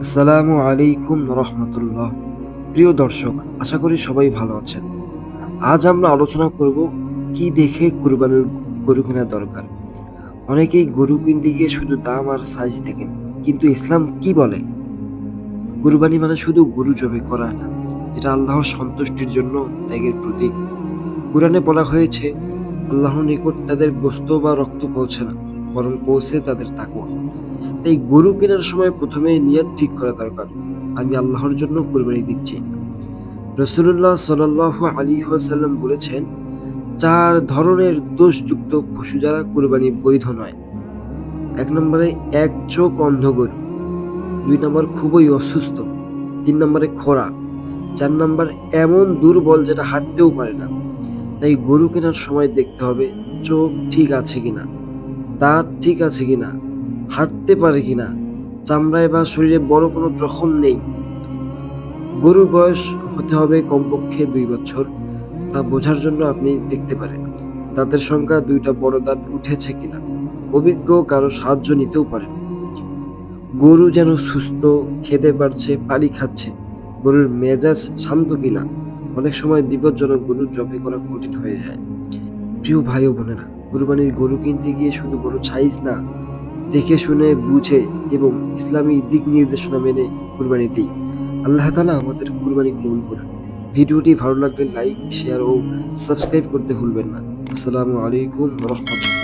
আসসালামু আলাইকুম রহমতুল্লাহ। প্রিয় দর্শক, আশা করি সবাই ভালো আছেন। আজ আমরা আলোচনা করব কি দেখে কুরবানির গরু কেনা দরকার। অনেকেই গরু কিনতে গিয়ে শুধু দাম আর সাইজ দেখেন, কিন্তু ইসলাম কি বলে? কুরবানি মানে শুধু গরু জবাই করা না, এটা আল্লাহর সন্তুষ্টির জন্য ত্যাগের প্রতীক। কুরআনে বলা হয়েছে, আল্লাহর নিকট তাদের গোশত বা রক্ত পৌঁছে না, বরং পৌঁছে তাদের তাকওয়া। তাই গরু কেনার সময় প্রথমে নিয়ত ঠিক করা দরকার, আমি আল্লাহর জন্য কুরবানি দিচ্ছি। রাসূলুল্লাহ সাল্লাল্লাহু আলাইহি ওয়াসাল্লাম বলেছেন, ৪ ধরনের দোষযুক্ত পশু দ্বারা কুরবানি বৈধ নয়। ১ নম্বরে এক চোখ অন্ধ গরু, ২ নম্বর খুবই অসুস্থ, ৩ নম্বরে খোঁড়া, ৪ নম্বর এমন দুর্বল যেটা হাঁটতেও পারে না। তাই গরু কেনার সময় দেখতে হবে চোখ ঠিক আছে কিনা, দাঁত ঠিক আছে কিনা, হাঁটতে পারে কিনা, চামড়ায় বা শরীরে বড় কোনো জখম নেই। গরুর বয়স হতে হবে কমপক্ষে ২ বছর। তা বোঝার জন্য আপনি দেখতে পারেন দাঁতের সংখ্যা ২টা বড় দাঁত উঠেছে কিনা। অভিজ্ঞ কারো সাহায্য নিতেও পারেন। গরু যেন সুস্থ, খেতে পারছে, পানি খাচ্ছে, গরুর মেজাজ শান্ত কিনা। অনেক সময় বিপজ্জনক গরু জবাই করা কঠিন হয়ে যায়। প্রিয় ভাই ও বোনেরা, কুরবানির গরু কিনতে গিয়ে শুধু গরুর সাইজ না, দেখে শুনে বুঝে এবং ইসলামী দিক নির্দেশনা মেনে কুরবানি দিই। আল্লাহ তাআলা আমাদের কুরবানি কবুল করুন। ভিডিওটি ভালো লাগলে লাইক, শেয়ার ও সাবস্ক্রাইব করতে ভুলবেন না। আসসালামু আলাইকুম ওয়া রাহমাতুল্লাহ।